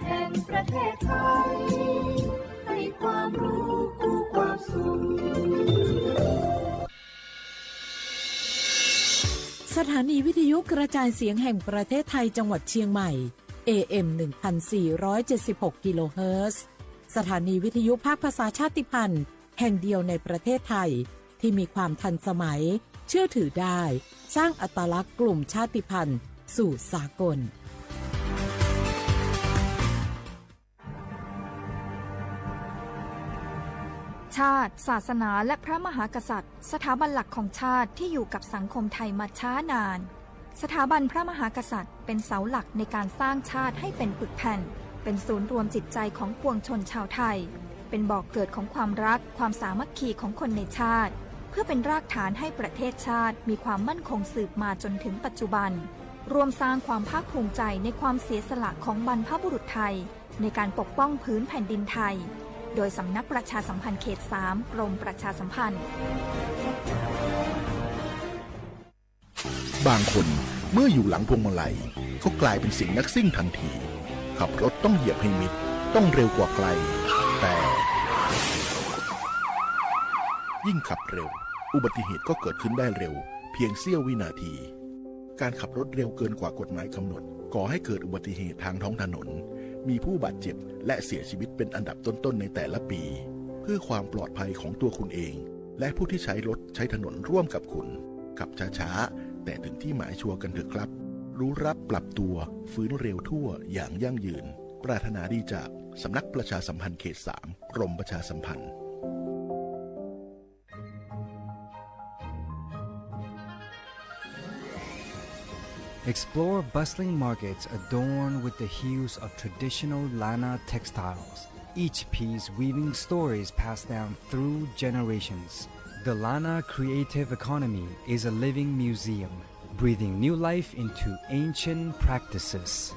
แห่งประเทศไทยให้ความรู้กู้ความสุขสถานีวิทยุกระจายเสียงแห่งประเทศไทยจังหวัดเชียงใหม่ AM 1476 กิโลเฮิรตซ์สถานีวิทยุภาคภาษาชาติพันธุ์แห่งเดียวในประเทศไทยที่มีความทันสมัยเชื่อถือได้สร้างอัตลักษณ์กลุ่มชาติพันธุ์สู่สากลชาติศาสนาและพระมหากษัตริย์สถาบันหลักของชาติที่อยู่กับสังคมไทยมาช้านานสถาบันพระมหากษัตริย์เป็นเสาหลักในการสร้างชาติให้เป็นปึกแผ่นเป็นศูนย์รวมจิตใจของปวงชนชาวไทยเป็นบ่อกเกิดของความรักความสามัคคีของคนในชาติเพื่อเป็นรากฐานให้ประเทศชาติมีความมั่นคงสืบมาจนถึงปัจจุบันรวมสร้างความภาคภูมิใจในความเสียสละของบรรพบุรุษไทยในการปกป้องพื้นแผ่นดินไทยโดยสำนักประชาสัมพันธ์เขต 3 กรมประชาสัมพันธ์บางคนเมื่ออยู่หลังพวงมาลัยก็กลายเป็นสิ่งนักซิ่งทันทีขับรถต้องเหยียบให้มิดต้องเร็วกว่าใครแต่ยิ่งขับเร็วอุบัติเหตุก็เกิดขึ้นได้เร็วเพียงเสี้ยววินาทีการขับรถเร็วเกินกว่ากฎหมายกำหนดก่อให้เกิดอุบัติเหตุทางท้องถนนมีผู้บาดเจ็บและเสียชีวิตเป็นอันดับต้นๆในแต่ละปีเพื่อความปลอดภัยของตัวคุณเองและผู้ที่ใช้รถใช้ถนนร่วมกับคุณขับช้าๆแต่ถึงที่หมายชัวร์กันเถอะครับรู้รับปรับตัวฟื้นเร็วทั่วอย่างยั่งยืนปรารถนาดีจากสำนักประชาสัมพันธ์เขต 3 กรมประชาสัมพันธ์Explore bustling markets adorned with the hues of traditional Lana textiles, each piece weaving stories passed down through generations. The Lana creative economy is a living museum, breathing new life into ancient practices.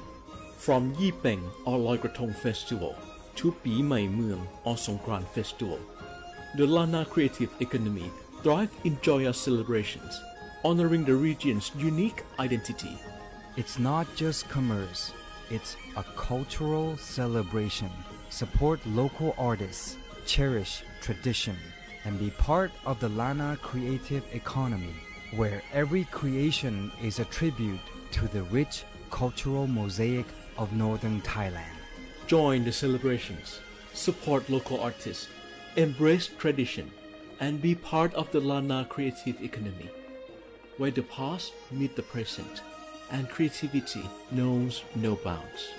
From Yi Peng or Loi Krathong Festival to Pi Mai Mueang or Songkran Festival, the Lana creative economy thrives in joyous celebrations, honoring the region's unique identity. It's not just commerce, it's a cultural celebration. Support local artists, cherish tradition, and be part of the Lana creative economy, where every creation is a tribute to the rich cultural mosaic of northern Thailand. Join the celebrations, support local artists, embrace tradition, and be part of the Lana creative economy, where the past meets the present and creativity knows no bounds.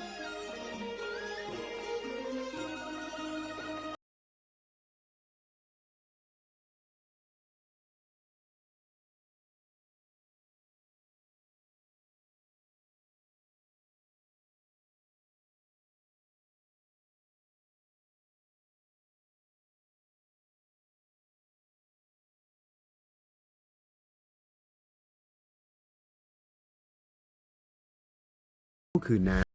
คือน้ำ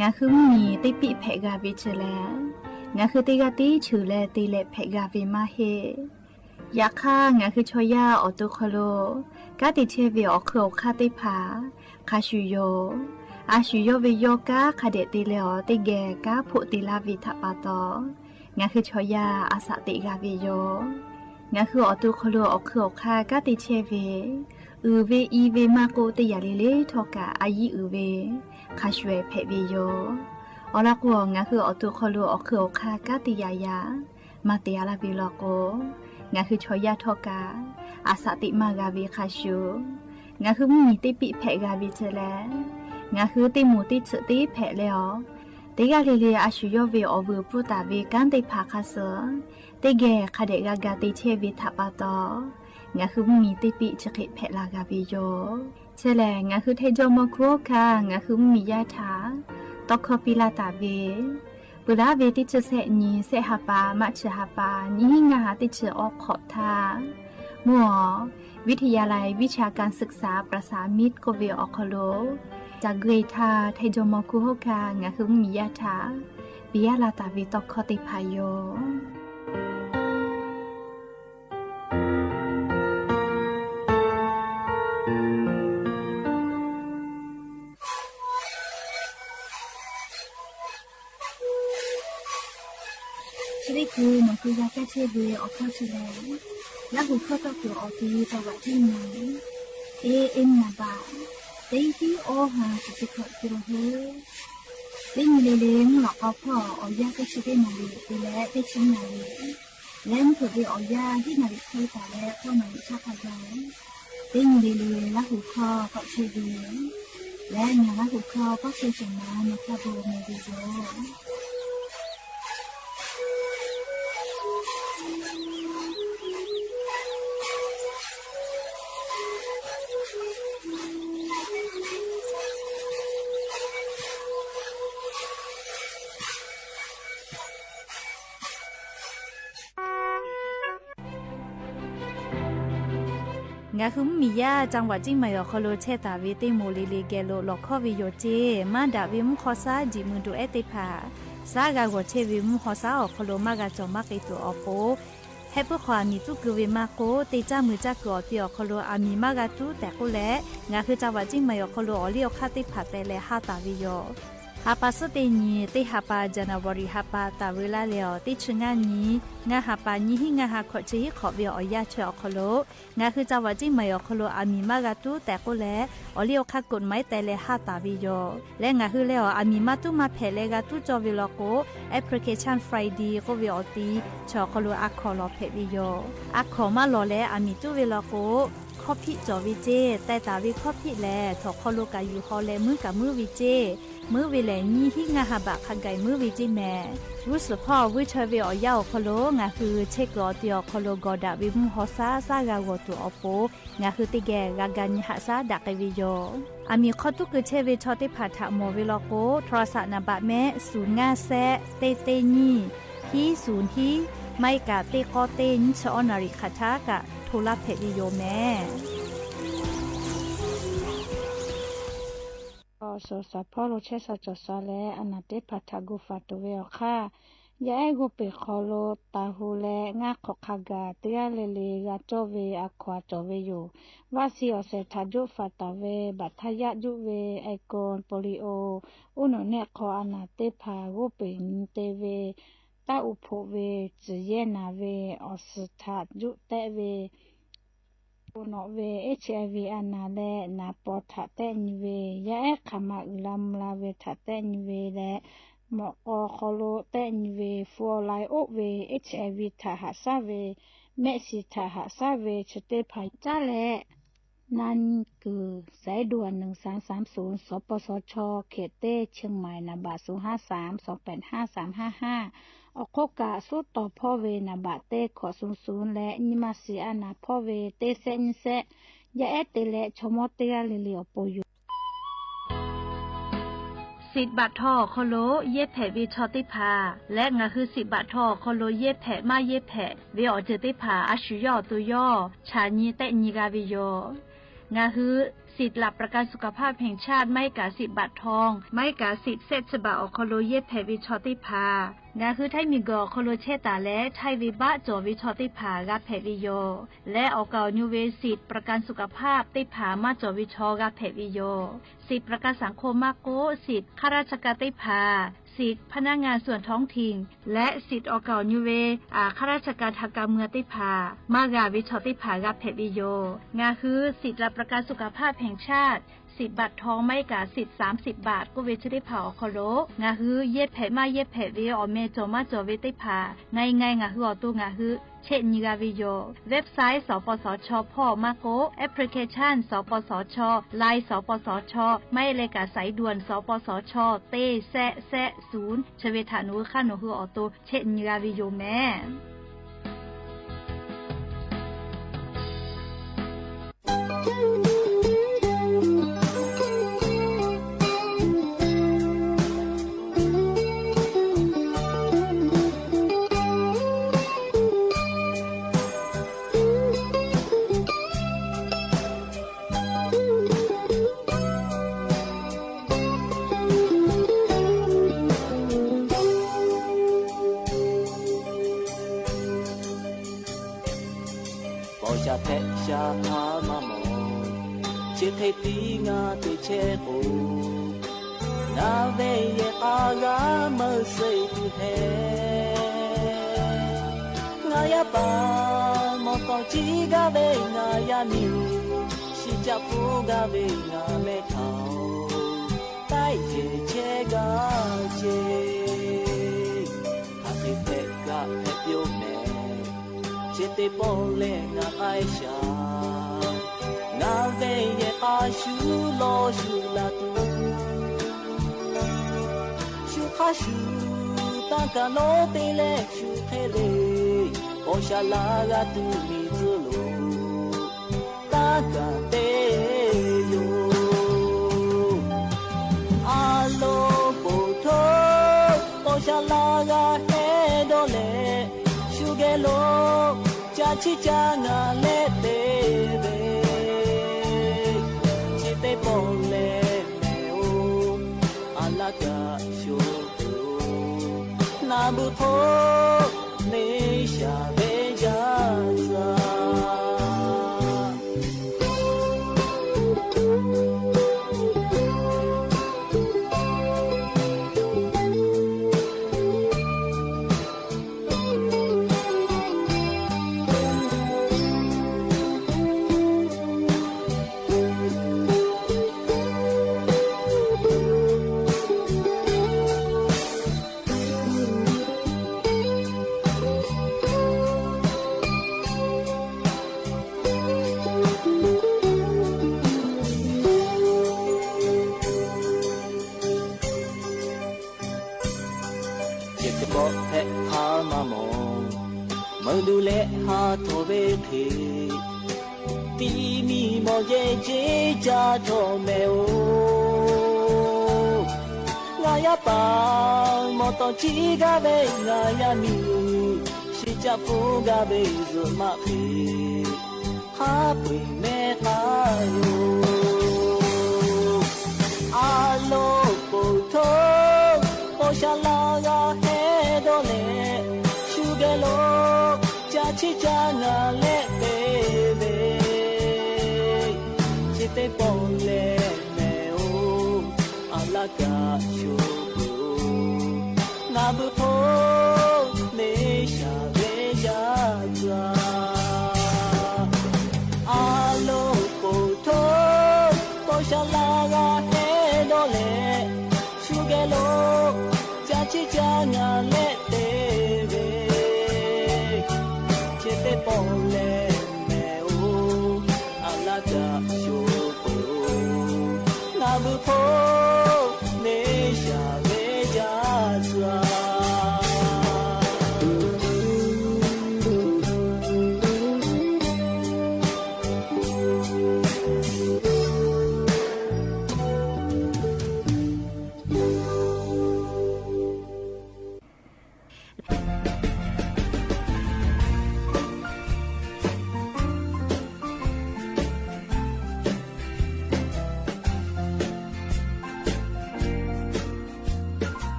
งาคือมีติปิเพกาวิเชแลงาคือติกาติฉือแลติเลเพกาวิมาเฮยักข้างาคือชอยาออตุคโลกาติเทวิออคือคาติผาคาชูโย อาชุโยเวโยกาคาเดติเลอติแกกาพุติลาวิทัปาตองาคือชอยาอาสติกาเวโยงาคืออตุคโลอคืออคากาติเชเวเวอีเวมาโกติยาลิเลทอกาอายีเวคาชเวเพเวโยอลากวงาคืออตุคโลอคืออคากาติยายามาเตียลาเวลโกงาคือชอยาทอกาอาสติมากาเวคาชูงาคือมีติปิเพกาเวเจแลงาคือติมูติสติเพแล้วติกาลิเลอาชุโยเวอเวปุตาเวกันติภาคาเสติแกคาเดกากาติเชเวทัปาตองาคือมีติปิจคิเพลากาเวโยเชแลงาคือเทจอมโคคางาคือมียาถาตอกคอปิลาตาเวปุราเวติเจเสนีเสหาปามัชหาปานี้งาติเจออกขอทามัววิทยาลัยวิชาการศึกษาประสานมิตรโกเวอคโลจากเกรทาไทจอมคุโฮคางาคือมียาถาปิยาลาตาวิตอกคติพายโยนี่คือมันคือยาแก้เชื้อเวออกเข้าเชื้อแล้วหูเข้าตัวตัวออกที่จังหวัดที่ไหนนาบาเต็งที่โอหาสิบกิโลเมตรเต็งเลี้ยงหลอกเอาพ่อออกยาแก้เชื้อได้นาลีไปแล้วได้ชิ้นนาลีแล้วเผื่อไปออกยาที่นาลีเคยแต่แล้วก็นาลีชาติเราเต็งเลี้ยงแล้วหูเข้าก็เชื้อเวและงานแล้วหูเข้าก็เชื้อสมานในคาร์โบไฮเดรตงาคือมียาจังหวัดจิงใหม่อคโลเชตาวิติโมลิลีเกโลลอคอวิโยเจมาดาวิมขอซาจิมุนดูเอติพาซากากวเชวิมขอซาอคโลมากาจอมากไอตัวอโปเฮปความีตุกเวมาโกเตจามือจักอติอคโลอามีมากาตุแต่กุแลงาคือจังหวัดจิงใหม่อคโลอลิอคาติพาเตเลฮาตาวิโยฮาปาสเตนีติฮาปาจานาวริฮาปาตาเวลาเลอติชงานีงาฮาปานีฮิงาฮาขอเชฮิขอเวียอยาเชอคโลงาคือจังหวัดจิงใหม่อคโลอามีมากาตุแต่กุแลอลิอคากฎหมายแต่เลฮาตาวิโยและงาคือเลออามีมาตุมาเพเลกาตุจอวิโลโกแอปพลิเคชันไฟดีก็เวียอตีชอคโลอะคอลอเพวิโยอะคอมาลอเลอามีตุวิโลโกคอพิจอวิเจแต่ตาวิคอพิแลถอคโลกาอยู่ฮอเลมือกับมือวิเจมือวิเลนี่ฮิงาฮาบะคังไกมือวิจิแม่รู้สึกพ่อวิเชวิอยาวคโลงาคือเชกอติอคโลกอดาวิมุฮอซาซากาวตุอโปงาคือติแกกากันหะซาดักวิโยอามีข้อตุคือเชวิชอติผาถะโมวิโลโกโทรศัพท์นาบะแม่0 5แซเตเตนี่ฮี0ฮีไม่กะเตกอเตนชอนาริคาทากะโทรเพวิโยแม่โซซาพอโลเชซาจอซาเลอนาเตพัทากุฟาโตเวอค่ะยาเอกุเปคอโลตาฮูเลงาขอคากาเตียเลเลกาโจเวอะควาโจเวโยวาซิโอเซทาจุฟาตาเวบัทายะจุเวไอกอนโปลิโออุโนเนคออนาเตพากุเปนเตเวตาอุโพเวจิเยนาเวออสทาจุเตเวโนเวHIV อานาเลนาปอทะเตนิเวยาเอคามาอุลามลาเวทะเตนิเวและหมอคอโลเตนิเวฟัวไลโอเว HIV ทะหะซาเวเมสิทะหะซาเวชเตภายจ้าและนั่นคือสายด่วน1330สปสชเขตเต้เชียงใหม่นบะ053285355ออกโคกาสู้ต่อพ่อเวนาบะเต้ขอ00และนิมาซีอานาพ่อเวเต้เซนเซยาเอเตและชมอเตียเลเลียวโปยูสิบบาททอคโลเย็ดแผ่วิชอติพาและงาคือ10 บาททอคโลเย็ดแผ่มาเย็ดแผ่เวอเจติพาอาชุยอตุยอชานีเตนิกาวิโยงาคือ10 สิทธิ์หลักประกันสุขภาพแห่งชาติไม่กาสิทธิ์บัตรทองไม่กาสิทธิ์เซตฉบับอคโลเยแผวิชอติพางาคือไทยมีกอคโลเชตาและไทยวิบะจอวิชอติพากาแผวิโยและออกเก่านิเวสิทธิ์ประกันสุขภาพติพามาจอวิชอกาแผวิโยสิทธิ์ประกันสังคมมาโกสิทธิ์ข้าราชการติพาสิทธิพนักงานส่วนท้องถิ่นและสิทธิออกเก่านิเวข้าราชการทางการเมืองติพามากาวิชอติพากาแผวิโยงาคือสิทธิรับประกันสุขภาพแห่งชาติสิทธิ์บัตรทองไม่กาสิทธิ์30 บาทก็เวชได้ผ่าอคโลงาฮือเย็ดแผมาเย็ดแผเวอเมจอมาจอเวติพาไงงาฮืออตัวงาฮือเช่นนิกาวิโยเว็บไซต์สปสชพ่อมาโกแอปพลิเคชันสปสชไลน์สปสชไม่เลกาสายด่วนสปสชเต้แซะ0ชเวทานุข้านุฮืออตัวเช่นนิกาวิโยแม่ချစ်ထိပ်တီးငါတွေ့ချဲကိုငါပဲရဲ့အားကမစိတ်တူဟဲငါရပါမတော်ကြီးကပဲငါရမည်ရှိကြဖို့ကပဲငါမဲ့ထောင်တိုက်ရဲ့ချဲကချေအဖေကဖက်ပြုံးနေချစ်တဲ့ပေါ်လဲငါအိုင်ရှာနာပဲရဲ့အာရှူလို့ရှူလာတူရှူခါရှူတန်ကလို့တေးလဲရှူခဲလေပေါ်ရှာလာကတူမီဇလို့တာကတေးယိုအာလို့ပို့ထိုးပေါ်ရှာလာကဟဲတော့လေရှူခဲလို့ချာချီချာငါလဲတေးပဲပေါ်လဲမဲအိုအလာကရှိုးနာဘူဖို့နေရှာပဲကြစားလူလဲဟာတော်ပဲခေတီမီမောရဲ့ချေချာတော်မဲအိုငါရပါမတော်ချီကပဲငါရမီရှိချဖို့ကပဲဇမဖေဟာပွေမဲတာယိုအာလို့ပို့ထိုးပေါ်ရှာလာကဟဲတော့လေရှူကလို့ချစ်ချာငါလက်သေးပဲချစ်တဲ့ပေါ်လဲမဲအိုအလာကရှိုးငါဘူးဖို့နေရှာပဲကြစားအလုံးပို့ထိုးပေါ်ရှာလာကဟဲတော့လေရှူကလို့ချစ်ချာငါလက်သေးပဲပေါ်လဲမဲအိုအလာကရှိုးငါဘူးဖို့နေရှာပဲကြစွာ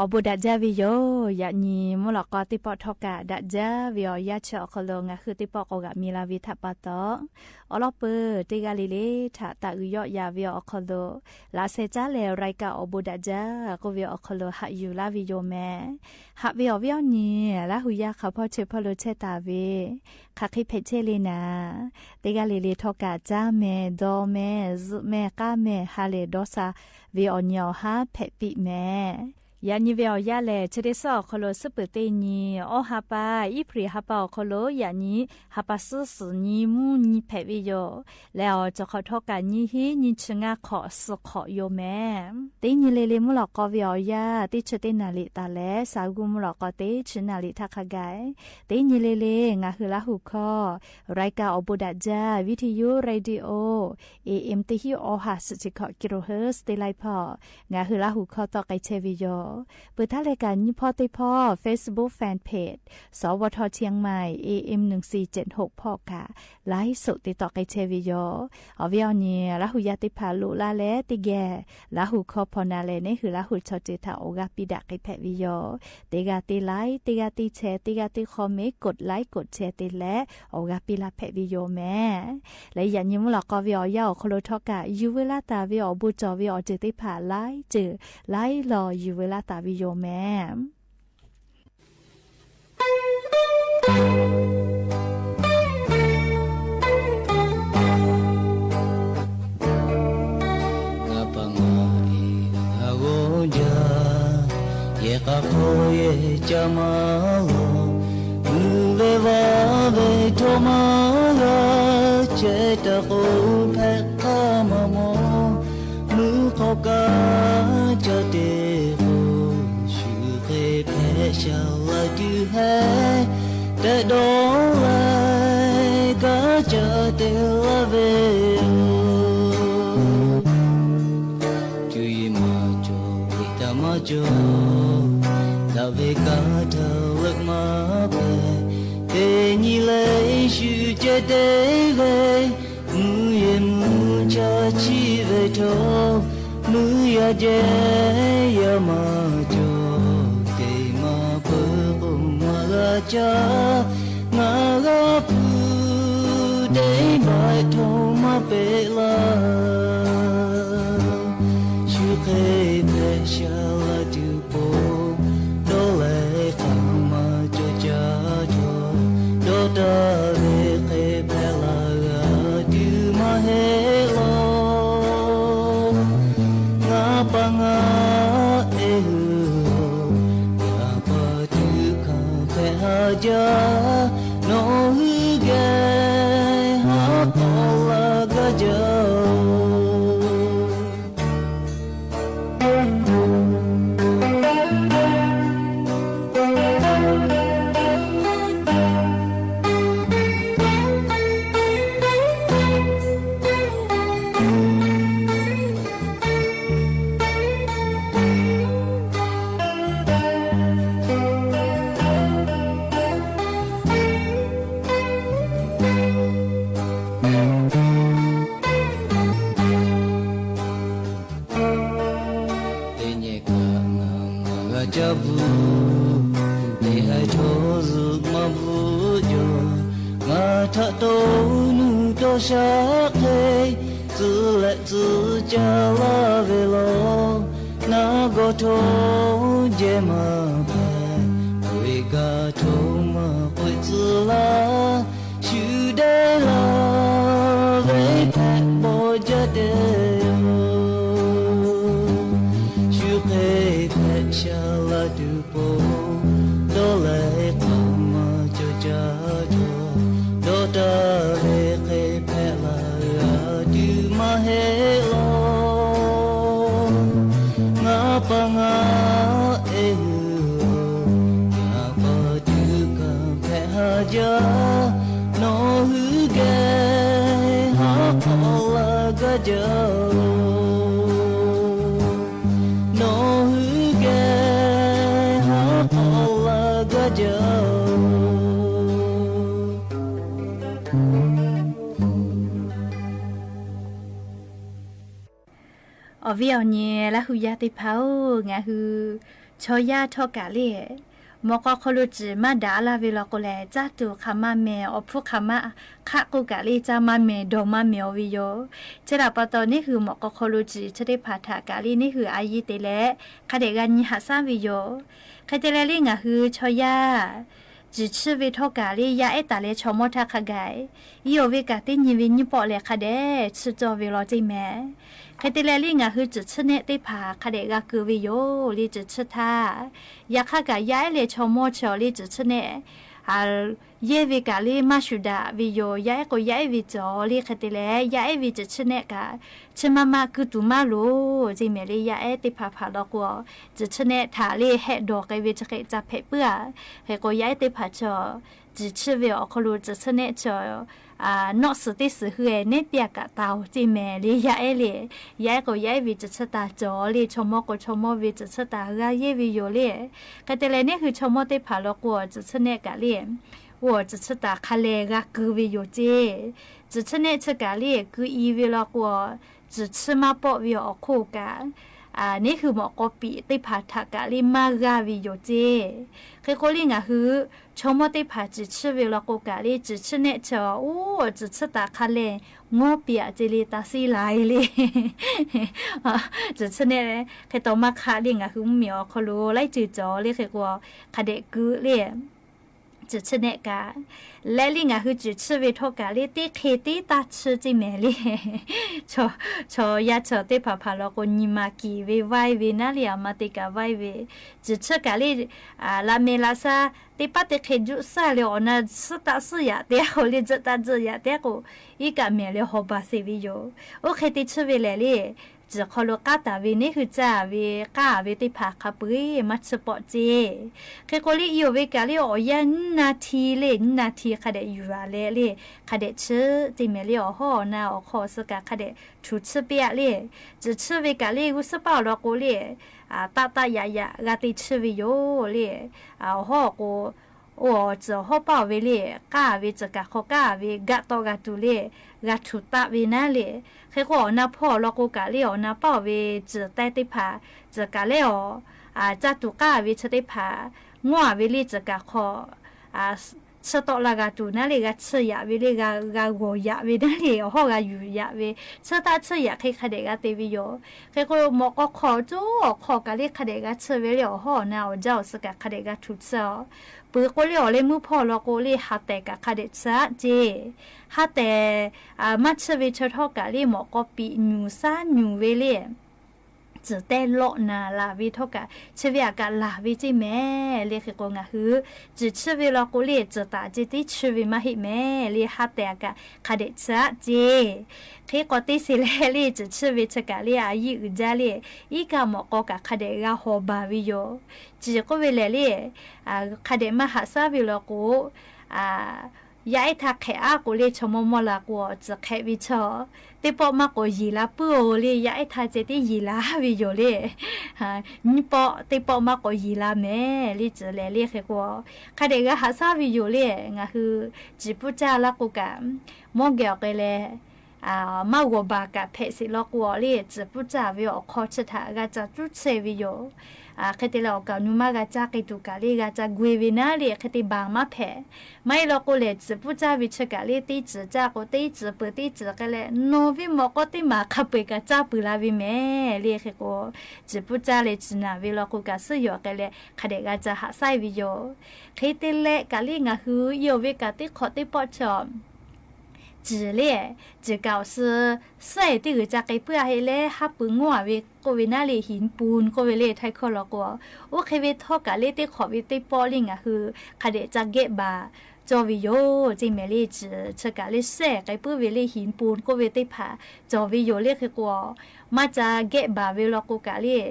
อบุดัจจาวิโยยะนีมุลกอติปอทอกะดัจจาวิโยยะเชอคโลงะคือติปอกอกะมีลาวิทัปปะตออลอเปติกาลิเลทะตะอุยอยาวิโยคโลลาเซจาเลไรกะอบุดัจจาก็วิโยคโลหะยูลาวิโยแมหะวิโยวิโยนีละหุยะขะพอเชพโลเชตาเวคาคิเพเชเลนาติกาลิเลทอกะจาเมดอเมซุเมกะเมฮาเลดอซาวิโอญอฮาเพปิเมยานิเวลยาเลเชเดซอคโลสเปเตนีโอฮาปาอีพรีฮาปาคโลยานีฮาปาซุสนีมูนีเพวิโยแล้วจะขอทอกันนีฮีนีชงาขอสขอโยแม่ตินีเลเลมุลกอวิอยาติเชเตนาลิตาเลสากุมุลกอติชนาลิทักไกตินีเลเลงาฮืลาหุคอรายการอบุดัจจาวิทยุเรดิโอ AM ติฮิโอฮาสจิกอกิโลเฮิรตซ์ติไลพองาฮืลาหุคอตอไกเชวิโยเปิดท่ารายการยี่พ่อติพ่อ Facebook Fanpage สวทเชียงใหม่ AM 1476พ่อค่ะไลฟ์สดติดต่อไกเชวิโยอวิอนีละหุยาติพาลุลาเลติแกละหุคอพอนาเลเนหือละหุชอจิตาโอกาปิดาไกแพวิโยติกาติไลฟ์ติกาติแชร์ติกาติคอมเมนต์กดไลค์กดแชร์ติและโอกาปิลาแพวิโยแม่และยันยิมลอกอวิอยาโคโลทอกะยูเวลาตาวิอบุจอวิอจิติพาไลฟ์เจอไลฟ์รอยูเวลาตาวิโยแม่ ตะโคแพ้ข้ามามอมือขอกาจะเดโคชื่อเคยแพ้ชาลาดูแฮแต่ดอไลก็จะเดลาเวจุยมาโจวิตามาโจลาเวกาเธอเลิกมาเปเตนีเลยชื่อจะเดเวมือเยมือจะชีเวโทมือยาเจยามาโจเตมาเปิบมาลาจางากาปูเตมาโทมาเปลาชื่อเคยเพชาลาดูโปโดเลขามาโจจาโจโดตาเวเคยเพลาดูมาเฮโลปังอาเอหูยาปะตุคาเปหาจาโนฮึเกหาปอลากะจาjabu de hai tho zu ma bu jo ma tha to nu to sha ke zu le zu ja la ve lo na go tho je ma pa we ga tho ma pui zu la shu de la ve pa bo ja de shall I do po do le kama cho cha cho do ta le ke pe la do ma he lo nga pa nga e hu nga pa du ka pe ha ja no hu ge ha pa la ga ja ở vì ở nhà là hù ya tây pháo ngã hù cho ya cho cả lệ mà có khâu chỉ mà đã là vì là cô lẽ cha tu khăm mà mẹ ở phúc khăm mà khác cô cả lệ cha mà mẹ đồ mà mẹ vì yo chỉ là bắt đầu này hù mà có khâu chỉ cho để phát thả cả lệ này hù ai y tây lẽ khai để gan như hạ sa vì yo khai tây lẽ ngã hù cho ya chỉ吃为托咖喱呀，一打来炒馍他开盖，有为咖喱你为你包来开的，吃着为了这咩？开的来哩，我只吃呢得爬，开的个各位哟，你只吃它，呀开个呀来炒馍炒，你只吃呢，啊，也为咖喱马苏达为哟，呀个呀为做，你开的来呀为只吃呢个，吃妈妈个杜马路，这咩哩呀得爬爬到过，只吃呢塔哩黑多个为这个杂配不啊，还个呀得爬着，只吃为哦，可路只吃呢着。nó sự tích sự huề nét bia cả tàu chỉ mẹ li dạy li dạy có dạy vì chỉ ta cho li cho mò có cho mò vì chỉ ta ra dạy vì yo li cái tên nàyคือcho mò để phá lo của chỉ nè cả li 我只吃ta开来个个为有这只吃呢吃咖喱个以为了过只吃嘛不为哦口感นี่คือหมอกอปีได้ผ่าทักกะลิมากาวิโยเจคือคนลิงคือชมว่าได้ผ่าจิชื่อเวลาโกกะลิจิชื่อเนี่ยเจอโอ้จิชื่อตาคันเลยงอเปียจิลิตาซีไลเลยจิชื่อเนี่ยคือต่อมาคาลิงคือเหมียวเขารู้ไล่จืดจ่อเลยคือว่าคาเดกุเลย只吃那个，来里俺去只吃为托咖哩，得开的大吃这美哩，朝呀朝得爬爬了个尼玛鸡为歪为那里啊嘛得个歪为，只吃咖哩啊拉梅拉萨得把得开就晒了那吃大吃呀，得好哩这大这呀得个一个美了好把谁为有，我开得吃为来哩。只ขอลูกตาวินี่คือจ้าวิก้าวิติภาคปุยมัดสปอเจแค่คนที่อยู่วิกาลิโอยันนาทีเล่นนาทีคดอยู่อะไรเล่คดชื่อที่เมลิโอห่อนาโอคอสกาคดถูชื่อเปียเล่จะชื่อวิกาลิกุสปาลกูเล่ตายากาติชื่อวิโยเล่ห่อกู我只好包围哩，家为这个好家为家到家住哩，家出大为哪里？还个那破了个家里哦，那包围只带的怕，这家里哦家住家为吃的怕，我为哩这个好吃到那个住那里个吃呀为哩个我呀为那里好个鱼呀为吃到吃呀可以看那个对不哟？还个莫个烤猪烤家里看那个吃为了好，那我就是个看那个出吃哦。ปืก็เลี้ยวเลยมือพอเราก็เลยหาแต่กับคาเดซะเจหาแต่มัดเชวิชทอกะเลยหมอก็ปีนูซ่านูเวเลยจะได้โลนาลาวิทอกะเชวิอากาลาวิจิแม่เลยคือก็งะฮือจะเชวิเราก็เลยจะตาจิติเชวิมาหิแม่เลยหาแต่กับคาเดซะเจเคก็ติสิเลเลยจะเชวิชกะเลยอายุอุจาเลยอีกาหมอก็กะคาเดกะฮอบาวิโยจีก็เวลเลยคาเดมาหาซาวิโลกูยายทักแขอากูเลยชมมลากูจะแขวิชอแต่พอมากูยีลาปูเลยยายทักเจติยีลาวิโยเลยนี่พอแต่พอมากูยีลาแม่เลยจะเลยคือกูคาเดกะหาซาวิโยเลยงะคือจีปุจาลากูกะมองเกี่ยวกันเลยมาวัวบากะเพสิลอกวัวเลยจะปุจาวิโอคอชะทากะจะจุเซวิโยคติเรากานุมากะจากิตุกะลีกะจะกวยวินาลีคติบางมาเพไม่เราก็เลยจะพูดจาวิชกะลีตีจือจาก็ตีจือเปิดตีจือกันเลยโนวิมก็ตีมาขับไปกะจ้าปุลาวิแม่เรียกก็จะพูดจาเลยจีนาวิเราก็กะซื้อกันเลยคดีกะจะหาไซวิโยคติเละกะลีงะฮือโยวิกะติขอติปอชอม只咧，只搞是晒的个家给不要咧，哈不我为个为那里หินปูน个为咧太可了个，我可为托个咧的ขอ为的玻璃啊คือคดีจะเก็บบาจอวิโยจิเมลีจืชกะเลยแสกไอ้ปื้อเวลีหินปูนก็เวติผาจอวิโยเรียกคือกว่ามาจะเก็บบาเวลกูกะเลย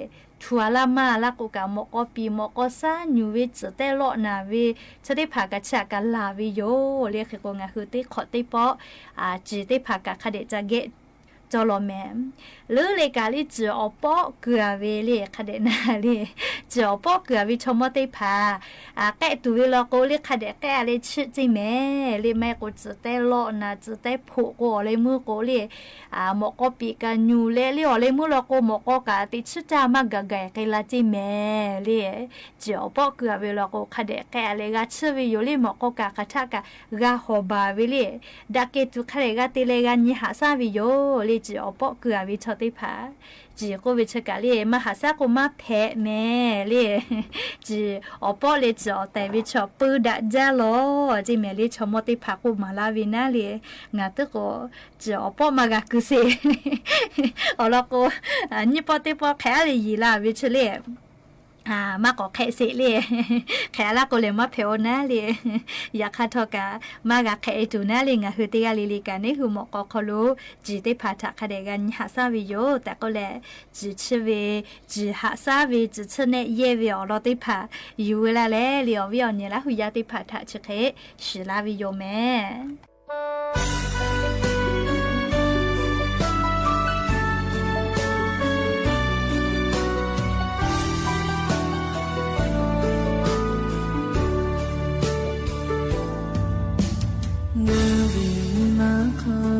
ทัวละมาละกูกะหมอกอปีหมอกอซาอยู่เวจแต่เลาะนาเวจะได้ผากะฉะกะลาวิโยเรียกคือกงะคือติขอติปอจีติผากะคดีจะเก็บจอลอแมมหรือเลยกาลิจืออปอเกือเวเลยคดนาเลยจืออปอเกือวิชมอติพาแกตุวิลโกเลยคดแกเลยชื่อจิแม่เลยแม่กูจือแต่โลนะจือแต่ผูกเลยมือกูเลยหมอกอปีกันอยู่เลยเลยมือลโกหมอกอกะติชื่อจามากะแกกลาจิแม่เลยจืออปอเกือวิลโกคดแกเลยกะชื่อวิโยเลยหมอกอกะกะทะกะกะฮอบาวิเลยดักเกตุคดกะติเลยกะญิหาซาวิโยเลยจีอปอเกือวิชอติผาจีก็วิชกะเลยมาหาซาก็มาแพ้แม่เลยจีอปอเลยจีอแต่วิชอปืดะจาโลจีแม่เลยชอมติผากูมาลาวินาเลยงาตึก็จีอปอมากะกุเซอลก็นี่ปอติปอแพ้เลยยีลาวิชเลยมากกว่าแค่เสียเลยแค่ละก็เลยมาเพลน่าเลยอยากขัดทอกะมากกว่าแค่ตัวน่าเลยงะคือที่กาลิลิกันนี่คือหมอกเขารู้จีได้ผ่าตัดคดีกันหาซาวิโยแต่ก็เลยจีชื่อเวจีหาซาวิจีชื่อเนี่ยเย่วิอเราได้ผ่าอยู่เวลาแล้วเลี้ยววิอเนี่ยละหุยาได้ผ่าตัดชื่อแค่ชิลาวิโยแม่Hãy subscribe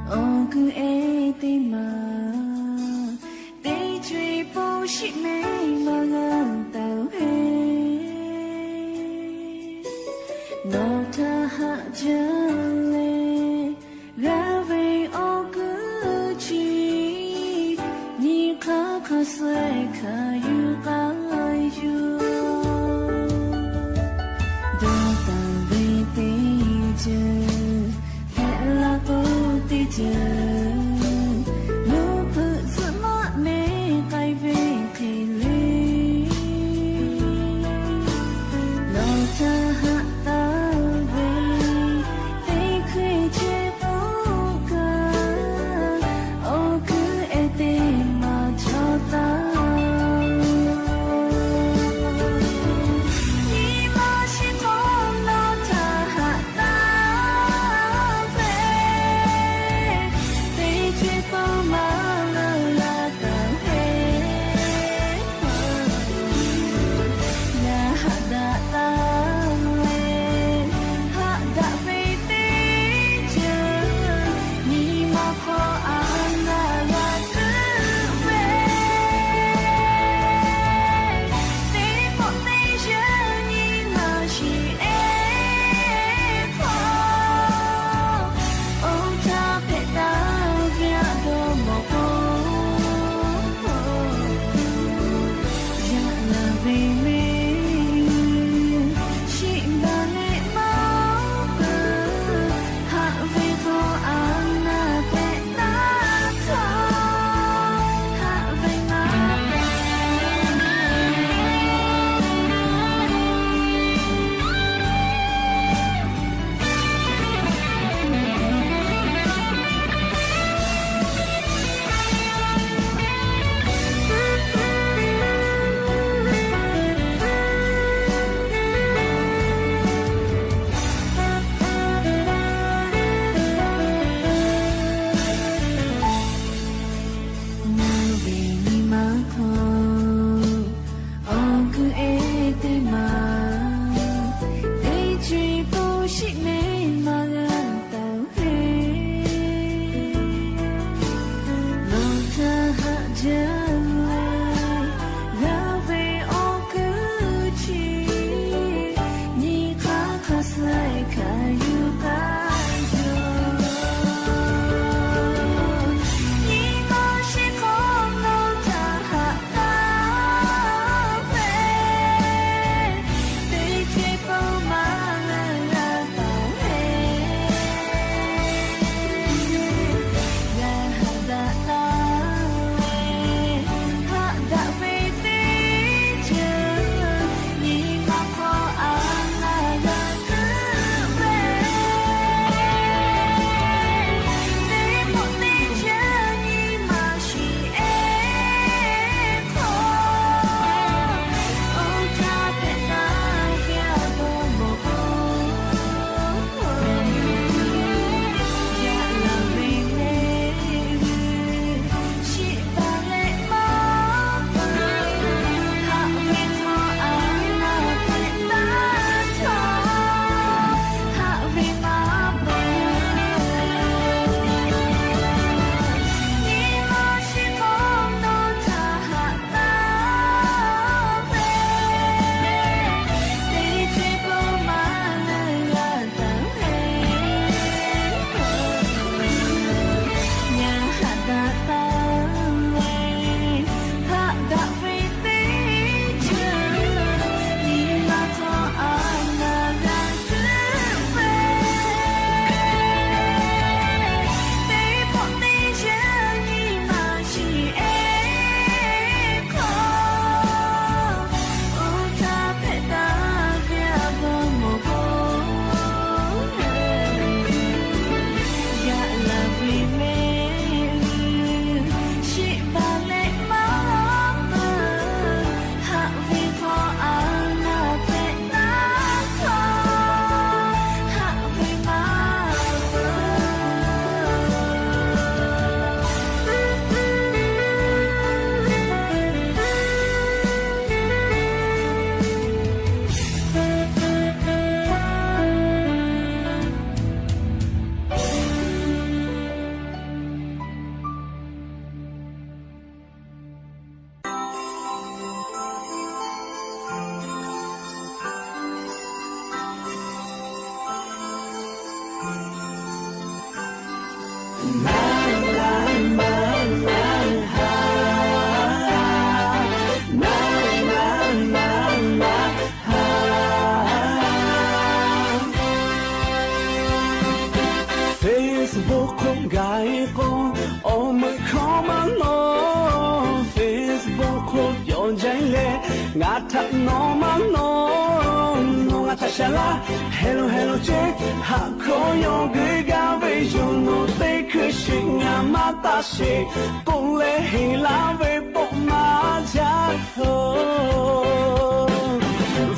cho kênh Ghiền Mì Gõ để không bỏ lỡ Facebook 空街 con ô mơ khó mà nó Facebook khô dọn dây lệ ngã thật nó mà nó ngã thật xa la hello hello chế hạ khó yo gửi ga về dù nó tê cứ suy ngã mà ta sẽ cùng lệ hình lá về bộ mà cha thơ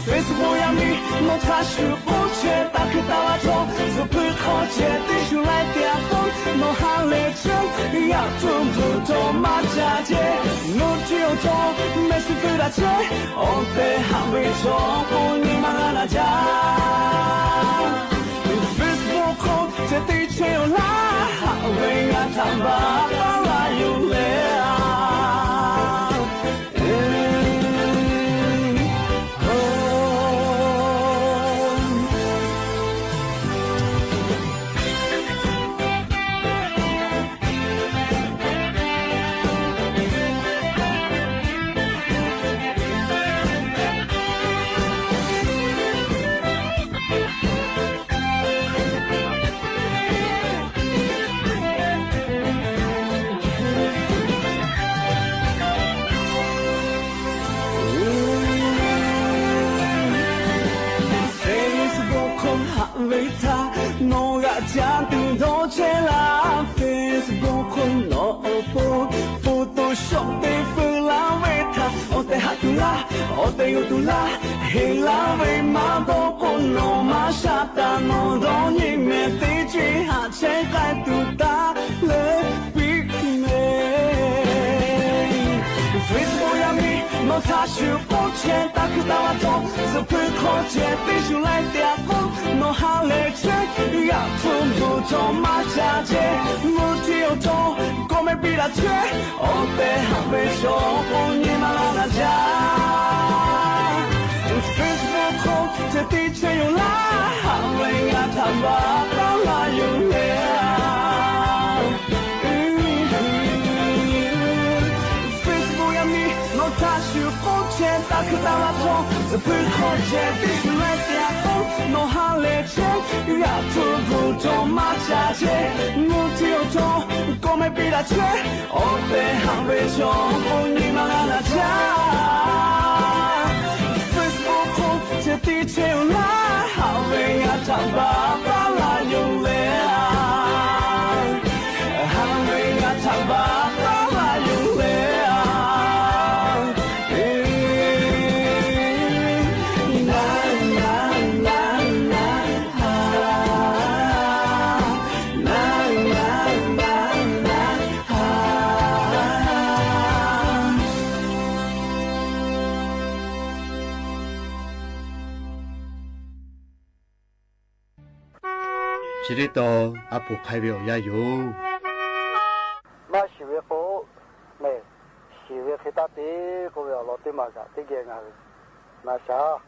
Facebook ya mi nó ta sự bố chế ta cứ ta là cho dù cứ khó chế tí chú lại tia con nó hạ lệ chân ya thương thương cho mà cha chế nó chiều cho mẹ sự cứ đã chế ô tê hạ về cho cô như mà là cha Facebook không chế tí chiều lá hạ về ngã thảm bà ta là yêu lệ với ta nó gạt cha từng đó chế là Facebook không nó oppo Photoshop để phương lá với ta ô tê hát tu la ô tê yêu tu la hình lá với má đó con nó má sa ta nó đó như mẹ tí truy hạ chế cái tu ta lấy biết mẹ Facebook ya mi nó ta chịu bố chế ta cứ ta là cho giờ phải khó chế tí chú lại tia con nó hạ lệ chế ya thương thương cho má cha chế mua chiều cho có mấy bị đã chế ô tê hạ về cho cô như mà là cha Facebook không chế tí chế yêu lá hạ về ngã thảm bà ta là yêu lệ ta chịu bố chế ta cứ ta là cho giờ phải khó chế tí chú lại tia con nó hạ lệ chế ya thương thương cho má cha chế mua chiều cho có mấy bị đã chế ô tê hạ về cho cô như mà là cha Facebook không chế tí chế lá hạ về ngã thảm bà ta là yêu lệ hạ về ngã thảm bà ta là yêu lệ chỉ để tao áp buộc hai biểu gia dụ mà chỉ việc cô này chỉ việc khi ta tí cô biểu lo tí mà cả tí kia ngay mà sao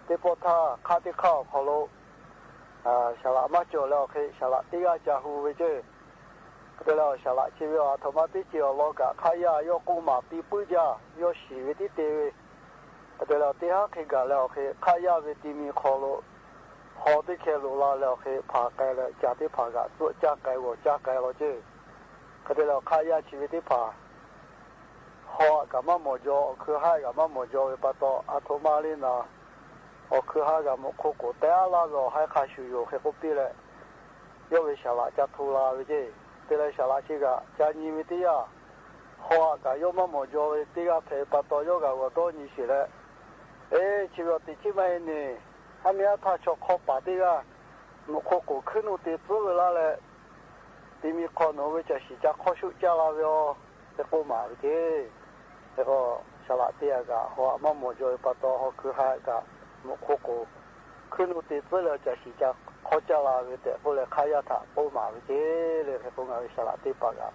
tí bộ tha khá tí khao khao lô sao lại mà chỗ nào khi sao lại tí ra trả hù với chứ cái đó sao lại chỉ việc thằng mà tí chiều lo cả khai ya yo cô mà tí bự ra yo chỉ việc tí tê cái đó tí hát khi cả là khi khai ya về tí mi khao lô họ tí kia lô la là khi phá cái là trả tí phá cả tụi trả cái lo chứ cái đó khai ya chỉ việc tí phá họ cả mà một chỗ cứ hai cả mà một chỗ bắt đầu à thô mà lên là họ cứ hai cả một khu cổ té là rồi hai khai sử dụng cái cục bì này yêu về xả lại cho thu la vậy chứ thế là xả lại chỉ cả cho nhiều vậy tí à họ cả yêu mà một chỗ tí cả phải bắt đầu yêu cả của tôi như thế này ê chỉ có tí chỉ mấy nè anh em ta cho khó bắt tí cả một khu cổ khứ nụ tí rồi là lại tí mi con nó với cho xí cho khó chịu cho là vậy cái cô mà vậy chứ cái có xả lại tí cả họ mà một chỗ bắt đầu họ cứ hai cả một khu cổ khứ nụ tí rồi là cho xí cho khó cho là vậy để cô lại khai ra thà cô mà vậy chứ để cái cô ngồi xả lại tí bắt cả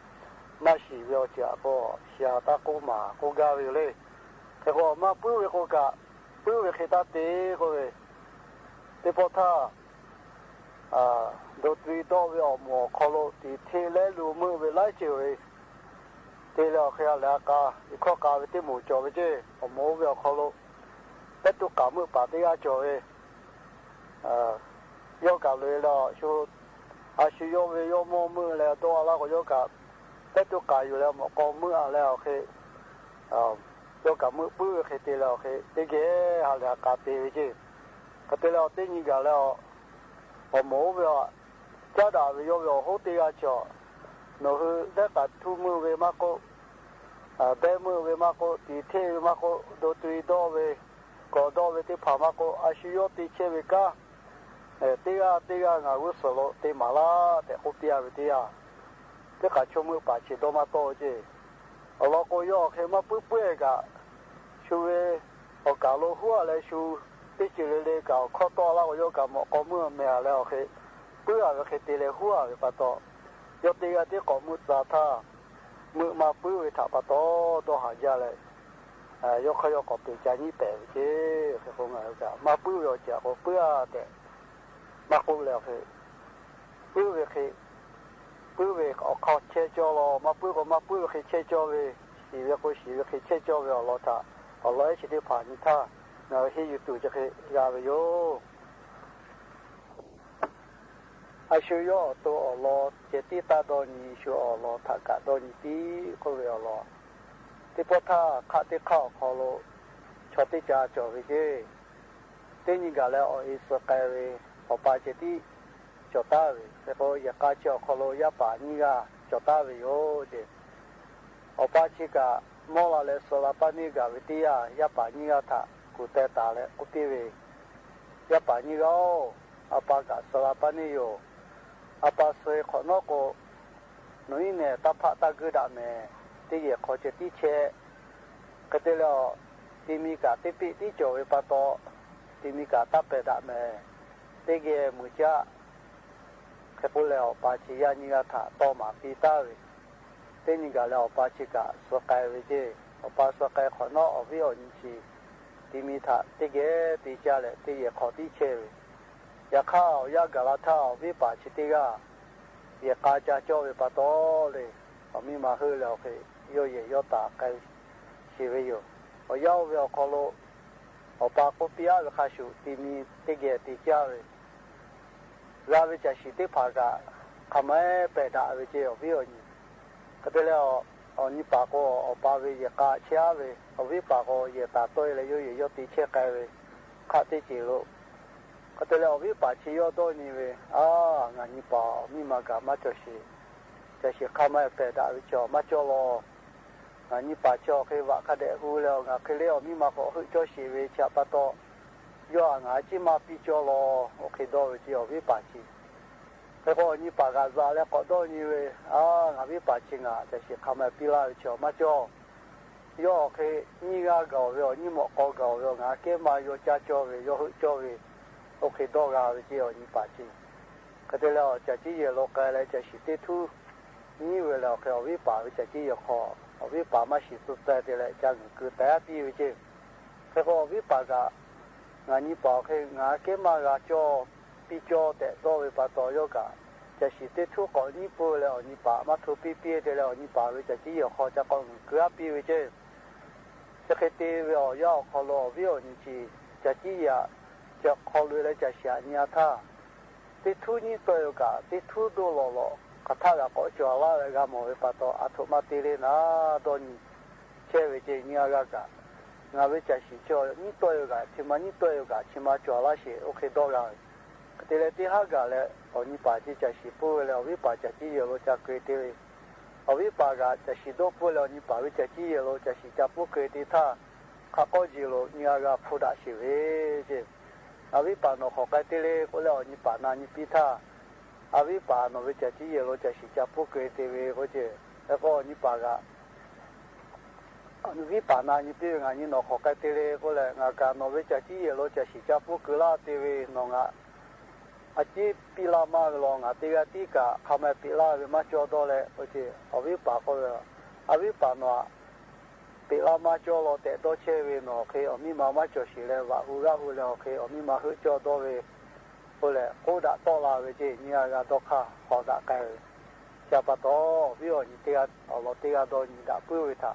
mà xí vậy cho cô xả ta cô mà cô ga vậyเลยcái có mà bự vậy cô cả bự vậy khi ta tí cô vậy tí bỏ tha đồ tùy đó với họ mua khó lô thì thế lẽ lù mưa về lái chiều ấy thế là khi là cả thì khó cả với tí mù cho với chứ họ mua về khó lô tất cả cả mưa bà tí ra cho ấy yêu cả lưỡi là số อาชีโยเวโยโมมือแล้วตัวละก็โยกับแต่ตัวกายอยู่แล้วหมอกองมือแล้วโอเคโยกับมือปื้อเคตีแล้วโอเคตีเกหาแล้วกาตีวิจิก็ตีแล้วตีนี่กันแล้วพอหมูเวลเจ้าดาวิโยเวลโหตีอาจ่อหนูคือได้กัดทุ่มือเวมากก็ได้มือเวมากก็ตีเทเวมากก็ดูตุยดอเวก็ดอเวที่ผ่ามากก็อาชีโยตีเชเวก้าตีกางาวุสโลตีมาลาแต่คุตีอาวิตีอาแต่กัดชมือป่าชิโตมาโตเจเราก็ย่อเข้ามาปุ๊บเปื่อยกะช่วยเอากาโลหัวเลยชูตีจิเลเลยกาข้อต่อเราก็ย่อกะหมอกมือแม่แล้วโอเคเปื่อยก็เคตีเลยหัวไปปะโตยกตีกะที่ก่อมือตาท่ามือมาปื้อไปถับปะโตตัวหายาเลยยกขยกกับตีใจนี่แปลกเจ้คือคงไงกะมาปื้อยกจากเปื่อยแต่มาคุยแล้วคือปื้อเวกเอาข้อเชจอลมาปื้อก็มาปื้อคือเชจอเวสีเวก็สีเวคือเชจอเวเราท่าเอาเลยสิที่ผ่านนี่ท่าเราให้อยู่ตัวจะคือยาไปโยอาชีโยตัวเราเจติตาโดนีชัวเราถ้ากะโดนีตีก็เวเราที่พอท่าข้าที่เข้าขอเราชดที่จะจอไปเจตีนี่กันแล้วเอาอิสกายเวพอปาเจติจดตาเวแต่พออยากจะขอเราอยากป่านี่ก็จดตาเวโยเจเอาปาชิกะมอลาเลสลาปานี่ก็วิทยาอยากป่านี่ก็ท่ากูเตตาเลกุปีเวอยากป่านี่ก็เอาปากะสลาปานี่โยอาปาสวยขอนอกก็หนุ่ยเนี่ยตาพะตากุดาเมที่เยขอเจติเชก็เตลที่มีกะที่ปีที่โจเวปะโตที่มีกะตาเปดาเมที่เกมุจ้าแค่พูดแล้วปาชิยานิกาถาโตมาปีตาเวที่นี่กะแล้วปาชิกะสกายเวเจปาสกายขอนอกอวิโอนิชีที่มีถาที่เกตีจ้าเลยที่เยขอที่เชเวยาข้าวยากะลาท่าวิปาชิติกายากาจาโจวิปะโตเลยมีมาฮือแล้วคือโยเยโยตาไกชีวิโยอยาวเวลคอโลเอาปากุปิยาเวคาชูตีมีติเกติจาเวราวิจาชิติภากะขมายเปดาเวเจอวิโอนีก็เตแล้วเอานิปาโกเอาปาเวยากาเชาเวเอาวิปาโกเยตาโตยเลยโยเยโยติเชไกเวคาติจิโลก็แต่แล้ววิปัสสนาตัวนี้เว้งานนี้ป่ามีมากะมาจ่อชีจะชีข้ามาเปิดดาวจ่อมาจ่อรองานนี้ป่าจ่อเคยว่าคดีหูแล้วงาเคยเลี้ยวมีมาขอจ่อชีเวชาปะโตย่องาจิมาปีจ่อรอโอเคดอกจ่อวิปัสสนาแต่พอนี้ป่ากาซาแล้วก็ตัวนี้เว้งานวิปัสสนาจะชีข้ามาปีลาจ่อมาจ่อย่อเคยนี่งาเก่าเว้ยนี่หมอกเก่าเว้ยงาเก็บมาโยจ่าจ่อเว้ยโยจ่อเว้ยโอเคดอกาวิจิโอนิปาจิก็ได้แล้วจะจีเยโลกาเลยจะสิติทูนี่เวลาเขาวิปาวิจะจีเยขอวิปามาสิสุดแต่เดเลยจังคือแต่ปีวิจิเขาก็วิปากะงานนี้ปาคืองานเก็บมากะจ่อปีจ่อแต่ตัววิปาตัวโยกะจะสิติทูก่อนนี้ปูแล้วนิปามาทุปีปีเดแล้วนิปาวิจะจีเยขอจะก่อนคือปีวิจิจะเคยตีเวลย่อขอรอวิโอนิจิจะจีเยจะขอเลยเลยจะเสียเนี่ยท่าติดทุนนี่ตัวกะติดทุนดูหล่อๆกระทากะก็จ่อละเลยกะมองไปปะโตอัตมาตีเลยนะตอนนี้เชื่อวิจิเนี่ยกะงาวิจะสิจ่อนี่ตัวกะที่มันนี่ตัวกะที่มาจ่อละสิโอเคดอกเลยแต่เลยที่หากะเลยอันนี้ป่าที่จะสิปูแล้ววิป่าจะที่เยอะจะเกิดเลยเอาวิป่ากะจะสิดอกปูแล้วนี่ป่าวิจะที่เยอะจะสิจะปูเกิดท่าข้าก็จิโลเนี่ยกะพูดสิเวจิอาวิปานอขอกายเตเลก็แล้วนี่ปานานี่ปิธาอาวิปานอเวจะจีเยโลจะสิจะพุกเกเตเวก็เจแล้วก็นี่ปากะอนุวิปานานี่ปิงานี่นอขอกายเตเลก็แล้วงากานอเวจะจีเยโลจะสิจะพุกลาเตเวนองะอาจิปิลามาลองะเตกะติกะขามปิลาเวมาจอดอเลก็เจอาวิปาก็อาวิปานอปีลามาจ่อโลแต่ตัวเชเวนอเคอมีมาจ่อสิเลว่าฮูราฮูแล้วเคอมีมาฮึจ่อตัวเวโอเลโคดะตอลาเวเจเนี่ยกะตอคาฮอดะไกจะปะตอวิโอนิเตอะอโลเตอะโดนิดะปุเวทา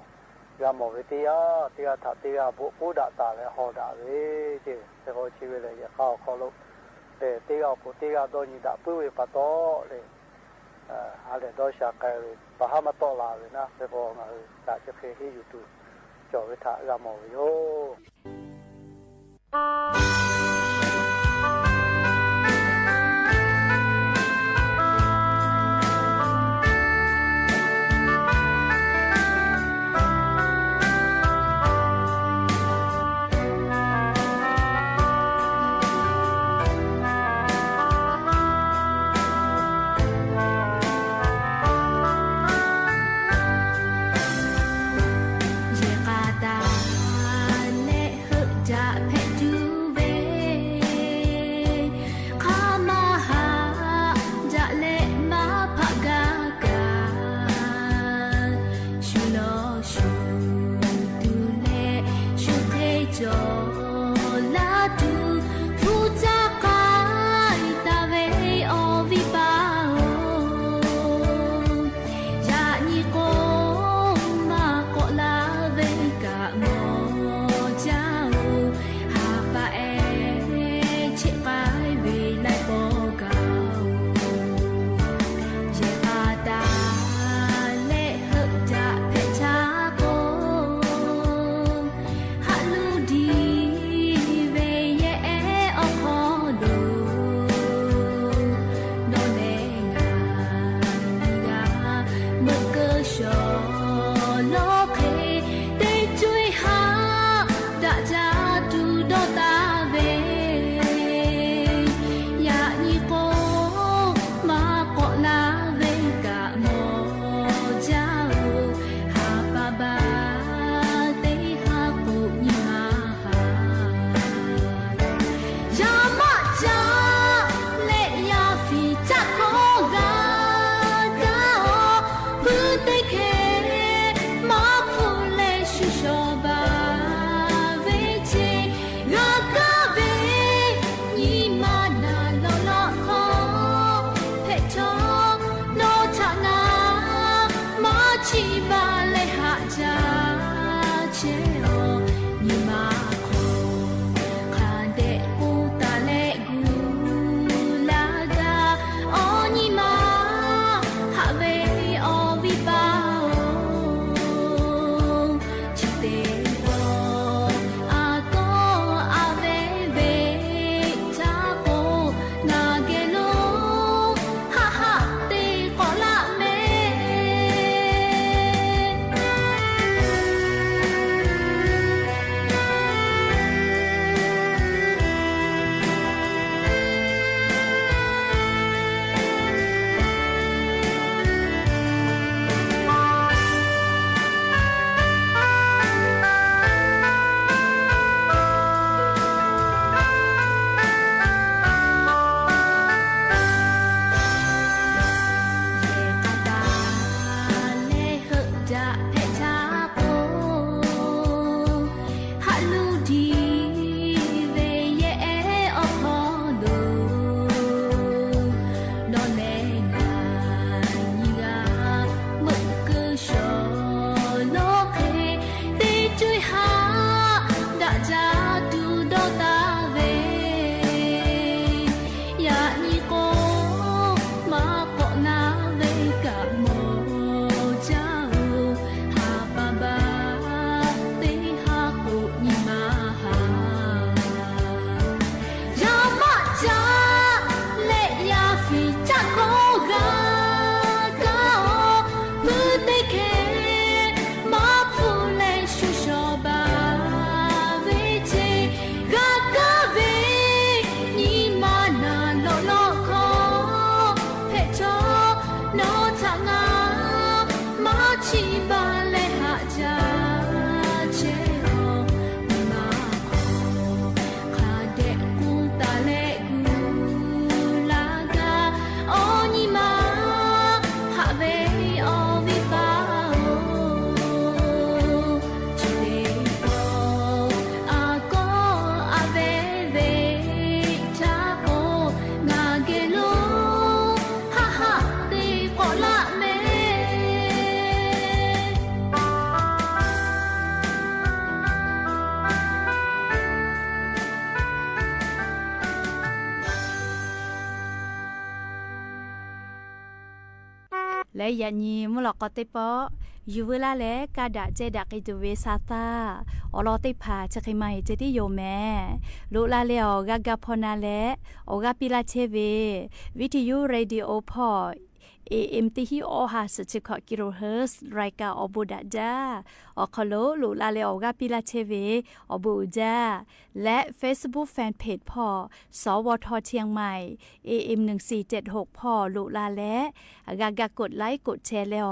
ยามอเวเตอะเตอะทะเตอะบุโคดะตาเลฮอดะเวเจเซโกชิเวเลยะข้าวขอลุ တေကကိုတေကတော့ညီတာပွေပတ်တော့လေအားလည်းတော့ရှာကဲဘာမှမတော်လာဘူးနော်ဒီပေါ်မှာဒါချက်ခေဟီယူတူကျော်ဝထားရမော်ယော เ และยันยีมุลกอติปออยู่เวลาและกาดะเจดักอิตุเวซาตาอลอติพาจะใครไม่เจติโยแม่ลุลาเลออกากาพนาและออกาปิลาเชเววิทยุเรดิโอพอAM ที่ฮิโอฮาสจิคกิโลเฮิรตซ์รายการอบูดาจาอคโลลุลาเลออกาปิลาเชเวอบูจาและ Facebook Fanpage พอสวทเชียงใหม่ AM 1476พอลุลาและกากากดไลค์กดแชร์แล้ว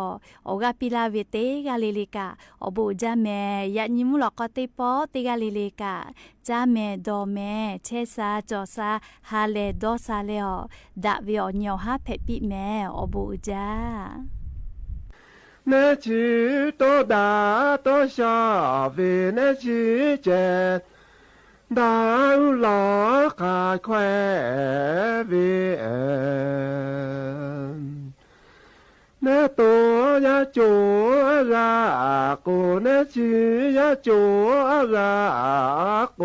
ออกาปิลาเวเตกาลิลิกาอบูจาแม่ยะนิมุลกอติปอติกาลิลิกาจาแม่ดอแม่เชซาจอซาฮาเลดอซาเลอดะวิอญอฮาเพ็ดปิแม่อบูจา那去多大多小为那去见，大老还快为那多呀做啊过那去呀做啊过。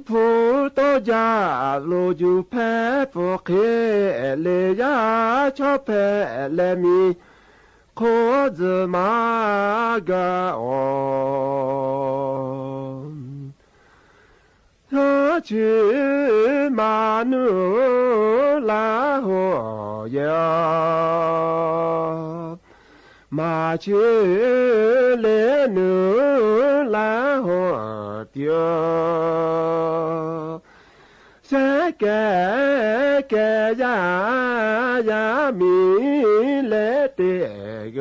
普多家路就拍不开来呀，瞧拍来米，可子嘛个哦，他去马路拉河呀。马去来努拉河丢，山盖盖呀呀米来的个，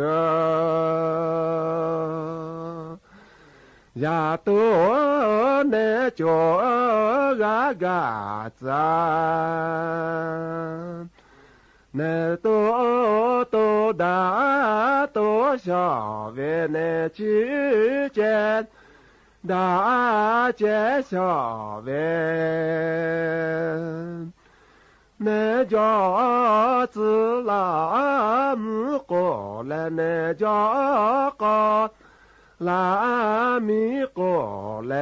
呀多那叫个个子。那多多大多小为那去见，大街小为那叫子拉姆过来，那叫个拉米过来。